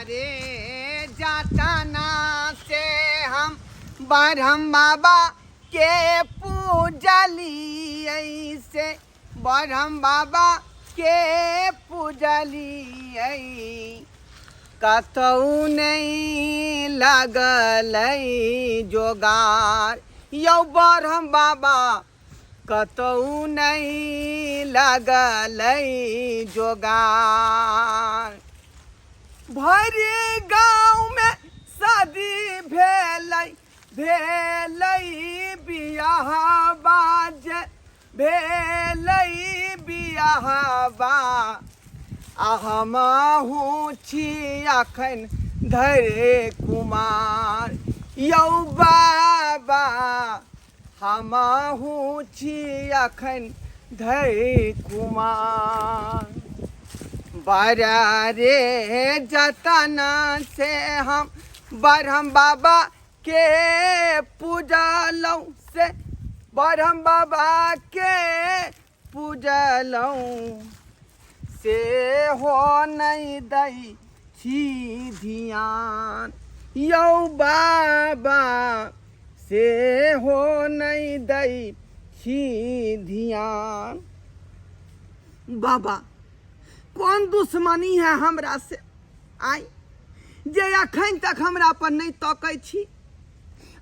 रे जाताना से हम ब्रह्म बाबा के पूजली ऐसे ब्रह्म बाबा के पूजली कतौ नहीं लगल जोगार यौ ब्रह्म बाबा कतौ नहीं लगल जोगार भरे गाँव में शादी भेलै बियाह बाज भेलै बियाह बा हमहू छी अखन धरे कुमार यौ बाबा हमहू छी अखन धरे कुमार बड़ा रे जतना से हम ब्रह्म बाबा के पूजलौं से ब्रह्म बाबा के पूजलौं से हो नहीं दै छी ध्यान यौ बाबा से हो नहीं दै छी ध्यान बाबा कौन दुश्मनी है हमरा से आई जे अखन तक हमरा पर नहीं तकै छी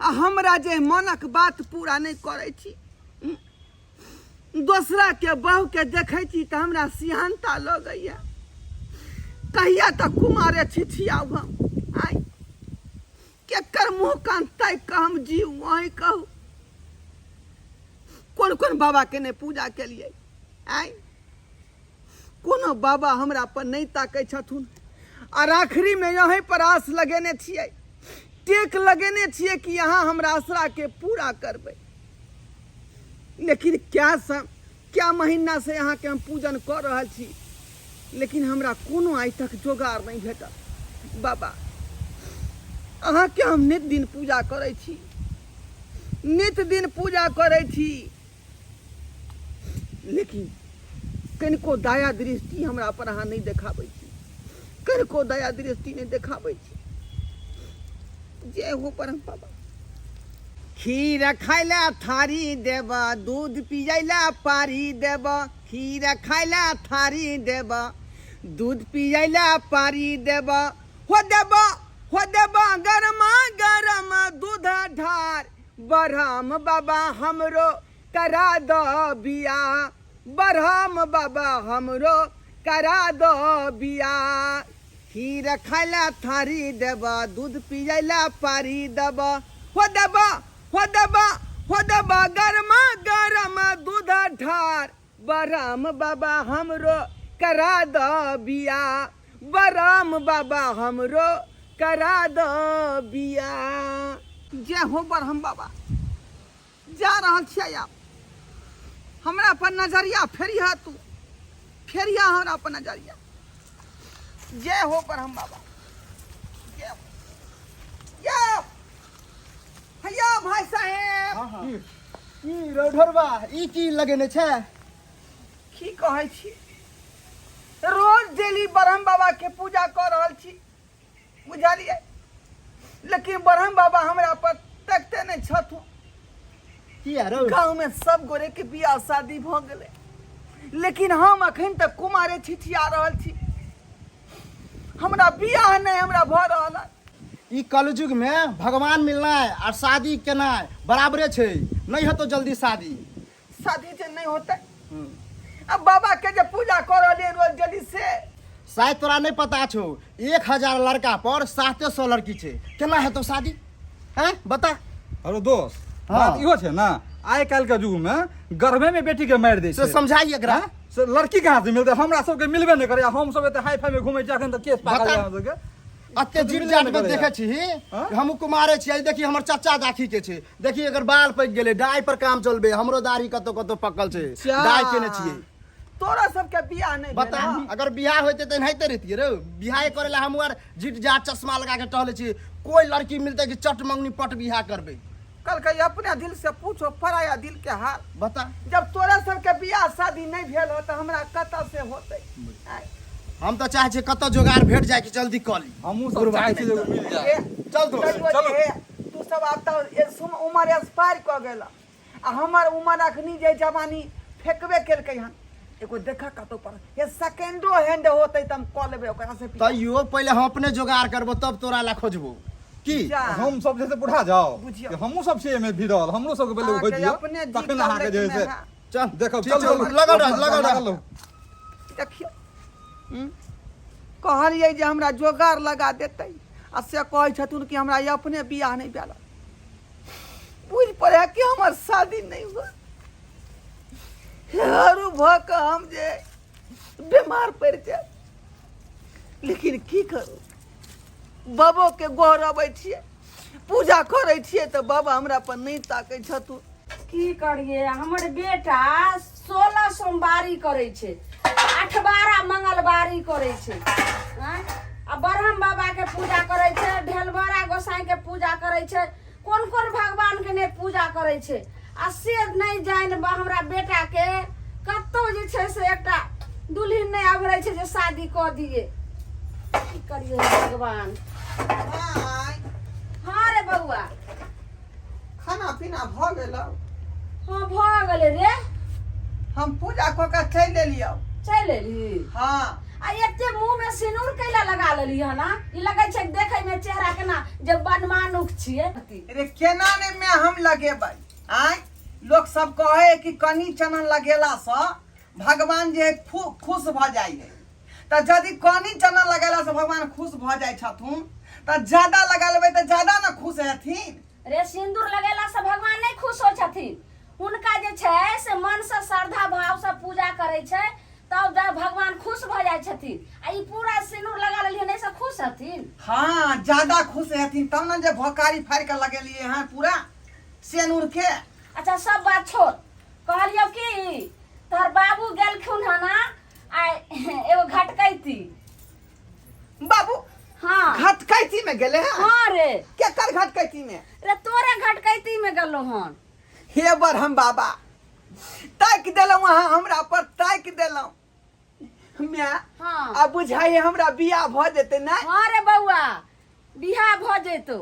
आ हमरा जे मनक बात पूरा नहीं करै छी दोसरा के बहू के देखै छी तऽ हमरा सियानता लगैया कहिया तक कुमारे छिछियाउ हम आई केकर मुँह कान ताकि कऽ हम जीव वही कहू कौन कौन बाबा के ने पूजा केलिए आई कोनो बाबा हमरा पर नहीं ताकै छथुन और आखिरी में यहीं पर आस लगेने छियै टेक लगेने छियै कि यहाँ हमरा आसरा के पूरा करबै लेकिन क्या महीना से यहाँ के हम पूजन कर रहल छी लेकिन हमरा कोनो आइ तक जोगाड़ नहीं भेटल बाबा अहाँ के हम नित दिन पूजा करै छी नित दिन पूजा करै छी लेकिन कनिको दया दृष्टि हमरा पर अहाँ नहीं देखाबै छी कनिको दया दृष्टि नहीं देखाबै छी जे हो परम बाबा खीर खाइला थारी देब दूध पियला पारी देब खीर खाइला थारी देब दूध पियला पारी देब हो देब गरमा गरम दूध ढार ब्रह्म बाबा हमरो करा दो बियाह ब्रह्म बाबा हमरो करा दो बियाह खीर खाइला थारी देब दूध पियला पारी देब हो देब गरमा गरम दूध ढार ब्रह्म बाबा हमरो करा दो बियाह ब्रह्म बाबा हमरो करा दो बियाह जे हो ब्रह्म बाबा जा रहल छियै आप हमरा पर नजरिया फेरिया तू फेरिया हमरा पर नजरिया जय हो ब्रह्म बाबा जय हो भैया भाई साहेब ई रोढरबा ई की लगेने छै की कहै छी रोज डेली ब्रह्म बाबा के पूजा कर रहल छी बुझलिए लेकिन ब्रह्म बाबा हमरा पर तकते नहीं छथुन गाँव में सब गोरे के बियाह शादी भ गेले लेकिन हम अखन तक कुमारे छिछिया रहल छी हमरा बियाह नहीं हमरा भ रहल ई कलयुग में भगवान मिलनाय और शादी केनाय बराबरे छै नहीं हेतो जल्दी शादी जे नहीं होते अब बाबा के जे पूजा कर रहले रोज जल्दी से शायद तोरा नहीं पता छौ 1000 लड़का पर 700 लड़की छै केना हेतो शादी हैं बता अरे दोस्त बात इहो छै ना आइ काल्हि के युग में गर्भे में बेटी के मारि दै छै से समझाई एकरा से लड़की कहाँ से मिलते हमरा सबके मिलबे नहीं करे हम सब एते हाई फाई में घूमे छी अखन त केस पागल है हम सबके अते जीव जात में देखे छी हम कुमारे छी देखी हमर चाचा दाखी के छै देखी अगर बाल पक गेले डाई पर काम चलबे हमरो दाढ़ी कतो कतो पकल छै डाई केने छियै तोरा सबके बियाह नहीं बता अगर बियाह होते त नहिते रहतिए रे बियाह करेला हम और जिट जात चश्मा लगा के टहले छी कोई लड़की मिलते कि चट मंगनी पट बियाह करबे कल के अपने दिल से पूछो पराया दिल के हाल बता जब तोरा सबके बियाह शादी नहीं भेल हो तो हमरा कत से होते हम तो चाहे छे कतो जोगाड़ भेट जाए कि जल्दी कऽ ली हमहू सब चाहे छी जे मिल जाए चल तो चलो। तू सब आब तो उमर एक्सपायर कऽ गेल आ हमर उमर अखनी जे जवानी फेकबे केलकै हन एगो देखा कतौ पर ये सेकेंडो हैंड होतै त हम कऽ लेबै ओकरा से तैयो पहले हम अपने जोगाड़ करबो तब तोरा ला खोजबो की जा। हम सब जैसे बुढ़ा जाओ बुझियौ। कि हमहू सब छियै में भिड़ल हमरो सब के पहले अहाँके हो दियो अपने जी तखन अहाँ के जे से चल देखो ठीक चल छै, चल लगल रह देखियो कहलियै जे हमरा जोगाड़ लगा देतै आ से कहै छथुन कि हमरा ये अपने बियाह नहीं भेल बुझ पड़े कि हमर शादी नहीं हुआ हरू भऽ कऽ हम जे बीमार पड़ि जाए लेकिन की करू बाबो के गोहरबै छियै पूजा करै छियै तऽ बाबा हमरा पर नहीं ताकै छथुन की करिए हमर बेटा 16 सोमवारी करे छे 8 मंगलवारी करे छे आ ब्रह्म बाबा के पूजा करे छे ढेलबरा गोसाई के पूजा करे छे कोन कोन भगवान के ने पूजा करे छे आ से नहीं जान हमरा बेटा के कतो जे छे से एकटा दुल्हन नहीं आबरै छे जे शादी क दिए की करिए भगवान। हाँ रे बउआ खाना पीना भऽ गेल हाँ भ गेले रे हम पूजा कऽ के चलि एलियौ चल एली हाँ आ एते मुंह में सिनूर कैला लगा लेली है ना ई लगे छै देखे में चेहरा केना जे बनमानुक छिए रे केना ने में हम लगेबै आय लोग सब कहे कि कनी चनन लगेला से भगवान जे खुश भ जाय है त यदि कनी चनन लगेला से भगवान खुश भ जाय छथुन त ज्यादा लगा लेबै त ज्यादा न खुश हेथिन रे सिंदूर लगेला से भगवान नहीं खुश हो छथिन उनका जे छै से मन से श्रद्धा भाव से पूजा करे छै तब भगवान खुश भ जाय छथिन आ ई पूरा सिंदूर लगा लेलिए नहीं से खुश हथिन हाँ ज्यादा खुश हेथिन तब न जे भोकारी फाड़ के लगेलिए हैं पूरा सेनूर के अच्छा सब बात छोड़ कहलियो कि तोहर बाबू गेलखुन है ना आ एगो घटकैती बाबू हाँ घटकैती में गेले हैं हाँ रे केकर घटकैती में रे तोरे घटकैती में गेलो हन हे ब्रह्म बाबा ताकि देलहुं वहां हमरा पर ताकि देलहुं मैं हाँ आ बुझाइए हमरा बियाह भ जेते ना हाँ रे बउआ बियाह भ जेतो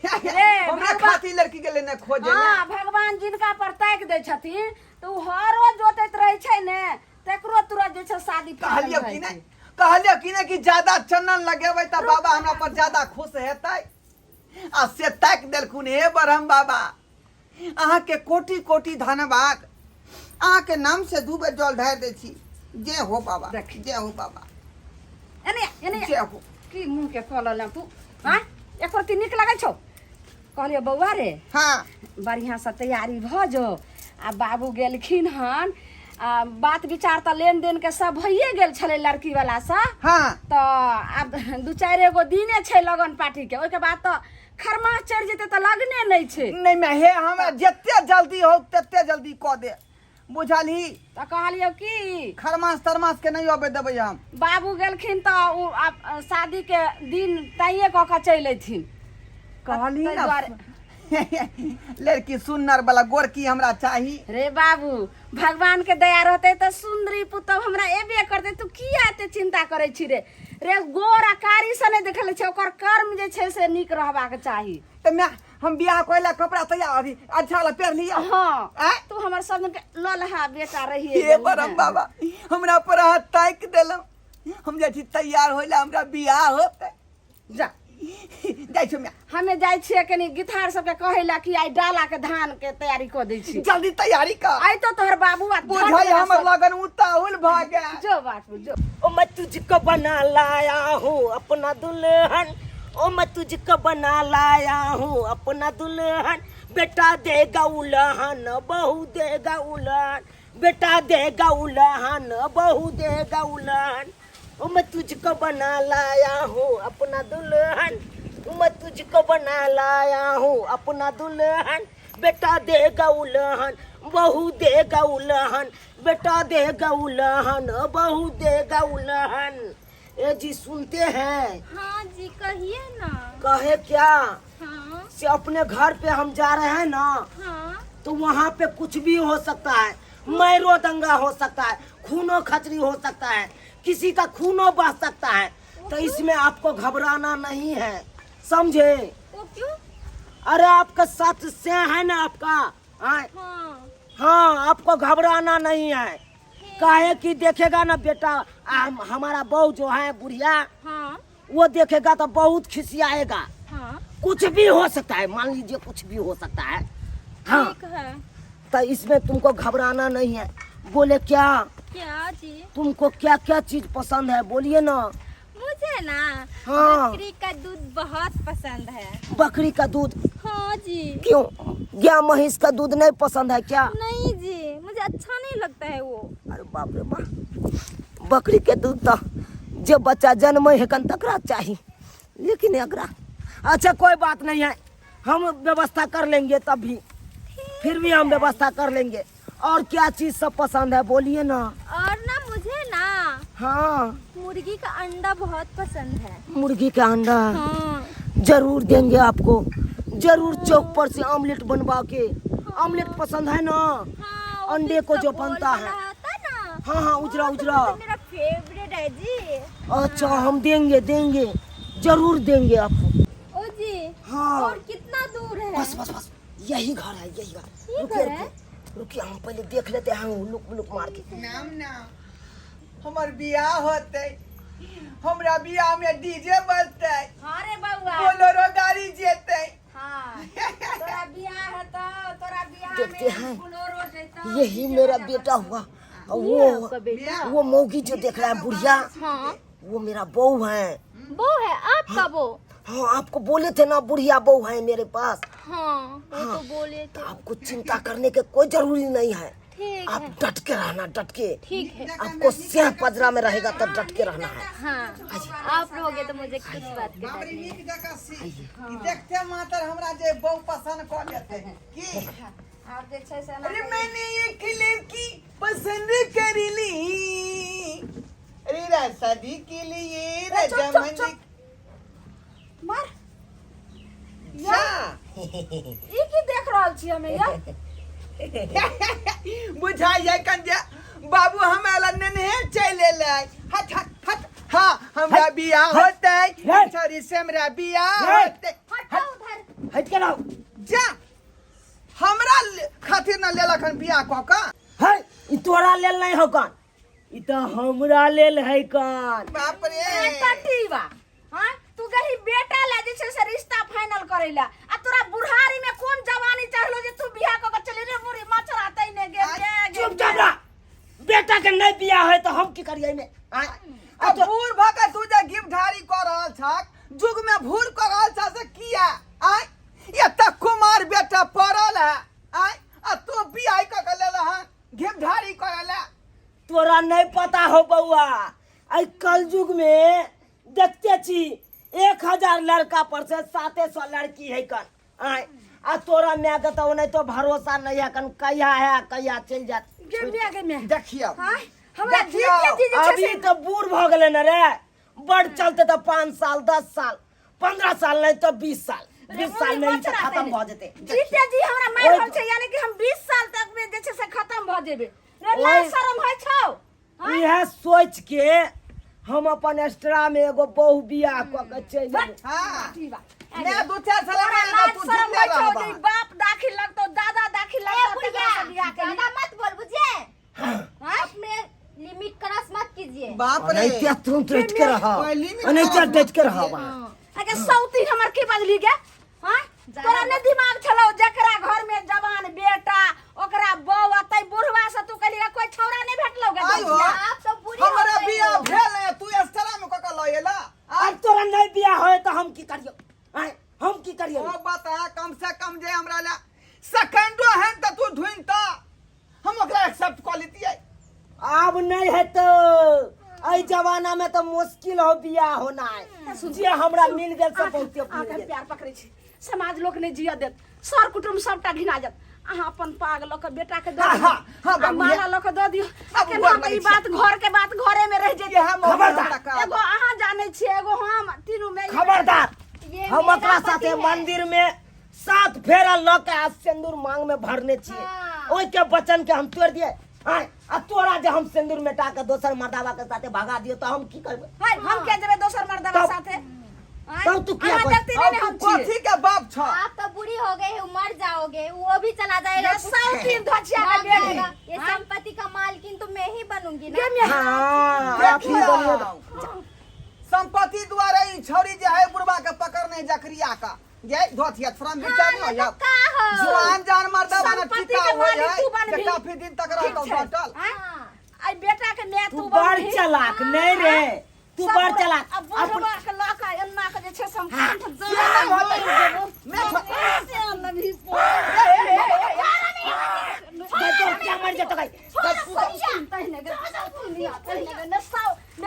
हमरा भगवान- खातिर लड़की गेले ने खोजे हाँ भगवान जिनका पर ताकि दै छथिन तो उ हरो जोतैत रहे छै ने तकरो तुरंत जे छै शादी कहलियो कि नहीं कहलियो कि नहीं कि ज्यादा चंदन लगेबै त बाबा हमरा पर ज्यादा खुश हेतै आ से ताकि देलखुन हे ब्रह्म बाबा अहाँ के कोटि कोटि धन्यवाद अहाँ के नाम से दू बेर जल ढार दै छी जे हो बाबा देख। जे हो बाबा एने एने जे हो की मुंह के खोलल तू हां एक रति निक लागै छौ कहलियो बउआ रे हाँ बढ़िया से तैयारी भ जो आ बाबू गेलखिन हन आ बात विचार त लेन देन के सब भइए गेल छले लड़की वाला सा हाँ तो अब 2-4 गो दिने छै लगन पार्टी के ओइ के बाद तो खरमास चढ़ जेते त लगने नहीं छै नहीं मैं हे हमरा जते जल्दी हो तते जल्दी क दे बुझलही त कहलियो कि खरमास तरमास के नहीं अबे देबै हम बाबू गेलखिन त उ आब शादी के दिन तइए क के चलि अयथिन कहली ताहि ना दुआरे- लड़की सुन्नर वाला गोरकी हमरा चाही रे बाबू भगवान के दया रहते त सुंदरी पुतब हमरा एबे करते तू किया एते चिंता करे छी रे रे गोर आ कारी से नहीं देखले छै ओकर कर्म जे छै से नीक रहबाक चाही तो मैं हम बियाह कोइला कपड़ा तैयार अभी अच्छा वाला पहन लिया हाँ आय? तू हमर सब के ललहा बेटा रहिए हे परम बाबा हमरा पर हाथ ताक देलम हम जाइ छी तैयार होइला हमरा बियाह होतै जा जाइ छी मैं हमे जाय छियै कनी गिठार सबके कहेला कि आई डाला के धान के तैयारी क दै छी जल्दी तैयारी कर आई तो तोहर बाबू आ बुझाई हमर लगन उताहुल भागे जो बात जो ओ मैं तुझको बना लाया हूँ अपना दुल्हन ओ मैं तुझको बना लाया हूँ अपना दुल्हन बेटा देगा उल्हन बहू देगा उल्हन बेटा देगा उल्हन बहू देगा उल्हन ओ मैं तुझको बना लाया हूँ अपना दुल्हन ओ मैं तुझको बना लाया हूँ अपना दुल्हन बेटा देगा उल्हन बहू देगा उल्हन बेटा देगा उल्हन बहू देगा उल्हन। ए जी सुनते हैं? हाँ जी कहिए ना। कहे क्या? हाँ से अपने घर पे हम जा रहे हैं ना हाँ तो वहाँ पे कुछ भी हो सकता है, मैरो दंगा हो सकता है, खूनो खचरी हो सकता है, किसी का खूनो बह सकता है। तो इसमें आपको घबराना नहीं है, समझे? तो क्यों? अरे आपका साथ से है ना आपका, हाँ हाँ, आपको घबराना नहीं है। काहे कि देखेगा ना बेटा, हमारा बहू जो है बुढ़िया, हाँ वो देखेगा तो बहुत खिसियाएगा। हाँ कुछ भी हो सकता है, मान लीजिए कुछ भी हो सकता है। हाँ, ठीक है। तो इसमें तुमको घबराना नहीं है। बोले क्या, क्या जी? तुमको क्या क्या चीज पसंद है बोलिए ना। मुझे ना हाँ। बकरी का दूध बहुत पसंद है। बकरी का दूध? हाँ जी। क्यों, गाय महिष का दूध नहीं पसंद है क्या? नहीं जी, मुझे अच्छा नहीं लगता है वो। अरे बाप रे बाप, बकरी के दूध तो जब बच्चा जन्म है कन तकरा चाहिए, लेकिन अगरा अच्छा कोई बात नहीं है, हम व्यवस्था कर लेंगे तभी, फिर भी हम व्यवस्था कर लेंगे। और क्या चीज सब पसंद है बोलिए ना। और ना मुझे ना हाँ, मुर्गी का अंडा बहुत पसंद है। मुर्गी का अंडा हाँ जरूर देंगे आपको, जरूर चौक पर से ऑमलेट बनवा के। ऑमलेट पसंद है ना? हाँ, वो अंडे को जिसका जो गोल बनता है। बना होता ना, हाँ हाँ, उजरा वो तो उजरा। मेरा फेवरेट है जी। अच्छा, हम देंगे देंगे, जरूर देंगे आपको। ओ जी। हाँ। और कितना दूर है? बस बस बस, यही घर है, यही घर। ये रुकिए घर है? रुकिए रुकिए, हम पहले देख लेते हैं, लुक लुक मार के। नाम ना हमर बियाह होते, हमरा बियाह में डीजे बजते, हाँ रे बउआ। बोलेरो गाड़ी जेते। हाँ, तोरा बियाह है तो तोरा बियाह देखते में हैं। बोलेरो जैता। यही मेरा बेटा हुआ। और वो मौगी जो देख रहा है बुढ़िया, हाँ, वो मेरा बहू है। वो है आपका वो? हाँ, आपको बोले थे ना बुढ़िया बहू है मेरे पास। हाँ, वो तो बोले तो थे। आपको चिंता करने के कोई जरूरी नहीं है। ठीक आप है, डट के रहना, डट के। ठीक है। आपको सिंह पजरा में रहेगा तो डट के रहना है। हाँ, आप रहोगे तो मुझे कुछ बात के बाबरी डर नहीं। नीक जगह सी ई देखते मातर हमरा जे बहु पसंद कर लेते की। आप जे छै से अरे मैंने एक लड़की पसंद कर ली, अरे शादी के लिए रजामंदी मार या ई की देख रहल छी हमें या। बुझाई जाय कंजा बाबू हमारा नन्हे चले लाई। हट हट हट, हाँ हमरा बियाह होते, सॉरी से हमरा बियाह होते। हटो उधर। हट के रहो। जा हमरा खातिर न लेलखन बियाह क का। है, ई तोरा लेल नहीं हो कान, ई तो हमरा लेल है कान। बाप रे टटीवा, हां तू गही बेटा ला जे छै से रिश्ता फाइनल करैला आ तोरा बुढ़ारी में कोन जवानी चढ़लो जे तू बियाह क के चले रे बुढ़ी मचर आतै ने गे गे। चुप रह, बेटा के नहीं बियाह है तो हम की करिए में? अब भूर भका तू जे गिरधारी क रहल छक, जुग में भूर क रहल छ से किया आय ये तक कुमार बेटा पड़ल है आय आ तू बियाह क के लेला है गिरधारी करला। तोरा नहीं पता हो बउआ, आई कलयुग में देखते छी 1000 लड़का पर से 700 लड़की है कन। आय आ तोरा में के तो नहीं तो भरोसा नहीं है कन, कहिया है कहिया चल जात। गे में देखियो हां हमरा देखियो, जीते जी जे छै अभी से तो बूढ़ भ गए न रे, बढ़ चलते तो 5 साल 10 साल 15 साल नहीं तो 20 साल 20 साल में ही तो खत्म भ जेते। जीते जी हमरा मार रहल छै, यानी कि हम 20 साल तक में जे छै से खत्म भ जेबे रे। लाज शरम है छौ? यह सोच के हम अपन एक्स्ट्रा में एगो बहु बियाह क के चल जेबै। हां टटीवा मैं दो चार साल तोरा में लाज तू शरम जिंदा है छौ? रहबा। जे बाप दाखिल लगतो, दादा दाखिल लगतो, तेकरा से बियाह के ज्यादा मत बोल बुझे, हां अपने लिमिट क्रॉस मत कीजिए। बाप रे नहीं तुम डट के रहो, पहली में नहीं तो डट के रहो। अगे सौती हमर की बदली गे। हां तोरा ने दिमाग छलो जकरा घर में जवान बेटा ओकरा बहू अतै बुढ़वा से तू कहलिया कोई छौरा नहीं भेटलो गे। आयो आप तो बुरी हो हमरा गई बियाह हो। भेल है तू एक्स्ट्रा में क के लएला। अब तोरा नहीं बियाह होए तो हम की करियो? आय हम की करियो? ओ बता कम से कम जे हमरा ला सेकंडो है त तू ढूंढता हम ओकरा एक्सेप्ट क लेती है। अब नहीं है तो आई जमाना में तो मुश्किल हो बियाह होना है। जे हमरा मिल गेल से बहुते मिल आके गेल। प्यार पकड़ै छी, समाज लोक ने जिया देत, सर कुटुम सबटा घिना जात। अहाँ अपन पाग ल के बेटा के दे हाँ, दियो, हाँ, हाँ, आ बाबू, माला ल के दे दियो। अब केना गोर त ई लगै बात घर के बात घरे में रह जेतै। ये हम खबरदार। एगो अहाँ जानै छियै, एगो हम, तीनू में खबरदार, ये हम मेरा ओकरा पति साथे है। मंदिर में 7 फेरा ल के आ सिंदूर मांग में भरने छिए। हाँ। ओइ के वचन के हम तोड़ दिए। आय आ तोरा जे हम सिंदूर मेटा के दोसर मर्दावा के साथे भगा दियो तो हम की करबे? हाय हम के जेबे दोसर मर्दवा तब- साथे तब तू क्या कर- देखती नहीं हम छी कथी के बाप छ आप तो बुरी हो गए हो, मर जाओगे, वो भी चला जाएगा। ये साउथीन धचिया मर का जाएगा। बेटी ये संपत्ति का मालकिन तो मैं ही बनूंगी ना। हां आप ही बनिए संपत्ति द्वारा ई छोरी जे है बुढ़वा के पकड़ने जकरिया का ये धोतिया फ्रम विचार हाँ, न या तो का हो? जवान जान मर्दा बना संपत्ति टिका के हो मालिक है तू बन भी। काफी दिन तक रहता ठीक छै। होटल हाँ। आई बेटा के मैं तू तू बड़ चालाक नहीं रे तू बड़ चालाक अब बुढ़वा के लका एन्ना के जे छै संपत्ति तो क्या मर जाता भाई ने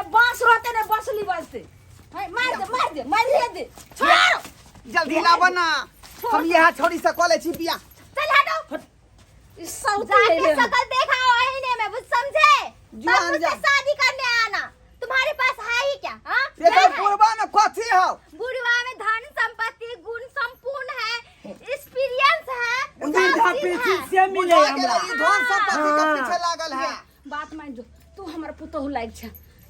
बांस रहते ने बांसुली बजते मार दे छोड़ जल्दी ला बना हम यहाँ छोरी से कॉलेज छिपिया चल हटो। इस साउथ जाके शकल देखा हो महीने में, बुझ समझे? तब जुआन मुझसे जा। शादी करने आना। तुम्हारे पास है ही क्या? हाँ? ये क्या तो है? बुढ़वा में कथी हो बुढ़वा में धन संपत्ति गुण संपूर्ण है, एक्सपीरियंस है, उनका सब चीज पीछे है। से मिले बुढ़वा के हमरा ई धन संपत्ति के हाँ। पीछे लागल है बात मान जो तू हमर पुतहु लाग छ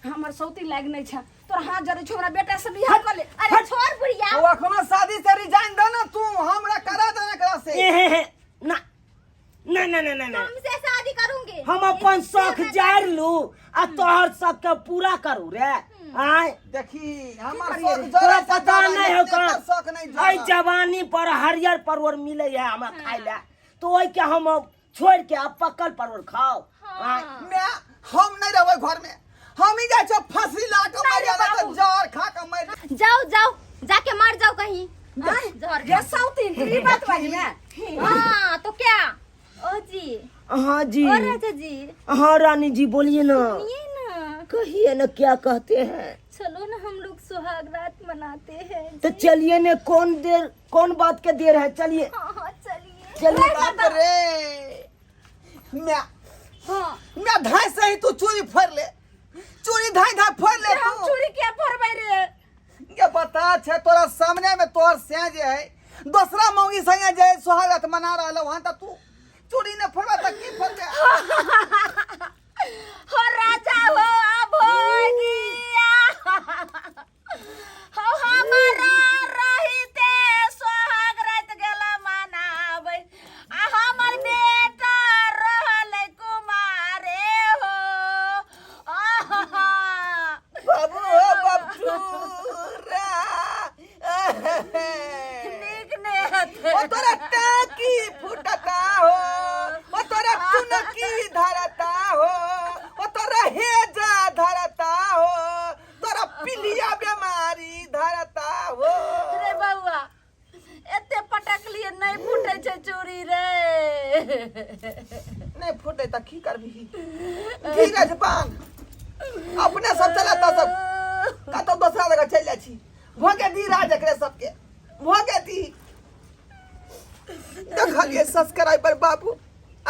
हमर सौती लाग नहीं छ तोर हाथ जरे छोरा बेटा से बियाह कर ले अरे छोड़ बुढ़िया। तो अखनो शादी से रिजाइन दे ना तू हमरा करा देना करा से ना ना ना ना ना ना तुमसे शादी करूंगी। हम अपन शौक जार लू आ तोहर शौक के पूरा करू रे आय देखी हमर करिए शौक रे? तोरा जरा पता नहीं हो का शौक नहीं आई जरा। जवानी पर हरियर परवर मिले है हमरा खाए ला तो ओइ के हम छोड़ के अब पकल परवर खाओ आय मैं हम नहीं रहबै घर में हम ही जाय छ फांसी ला के मर जाला त जहर खा के मर जाओ जाओ, जाके मर जाओ कहीं। जहर ये सौती तेरी बात बाजी में हाँ तो क्या? ओ जी, हाँ जी ओ राजा जी, हाँ रानी जी बोलिए ना ये ना, कहिए ना क्या कहते हैं चलो ना हम लोग सुहाग रात मनाते हैं। तो चलिए ना कौन बात के देर है चलिए हाँ हाँ चलिए। चलिए बाप रे मैं हाँ मैं धाय से ही तू चोरी फोड़ ले चोरी धाय धाय फोड़ ले हम तू चोरी क्या फरबै रे ये बता छे तोरा सामने में तोहर से जे है दूसरा मौगी संगे जे सुहागत मना रहल वहां त तू चोरी ने फोड़बा त की फोड़बे हो राजा हो भोगिया हो हमारा रहिते सोहाग रात गेला मनाबै आ हमर बेटा रहल कुमारे हो आहा बाबू हो बबूरा नीक ने हथे ओ तोरा टाकी फुटता हो ओ तोरा चुनकी धरता हो ओ तोरा हेजा धरता हो तोरा पिलिया बीमारी धरता हो रे बउआ एते पटक लिए नहीं फूटे छै चूड़ी रे नहीं फुटे त की करबी धीरज बांध अपने सब चलाता सब का तो दूसरा जगह चल जाइ छी भोगे दी राज एकरे सबके भोगे दी देखलिए सब्सक्राइबर बाबू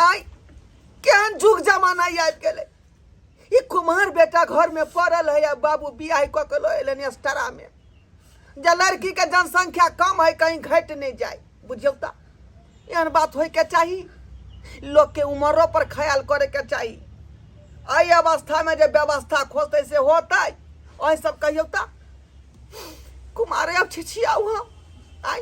आई केहन जुग जमाना आबि गेलै ई कुमार बेटा घर में पड़ल है या बाबू बियाह क के लो एलन स्टरा में जे लड़की के जनसंख्या कम है कहीं घट नहीं जाए बुझियो ता एहन बात होय के चाही लोग के उम्रों पर ख्याल करे के चाही आई अवस्था में जब व्यवस्था खोजते से होता है और सब कहियो ता कुमारे अब छिछिया हम आई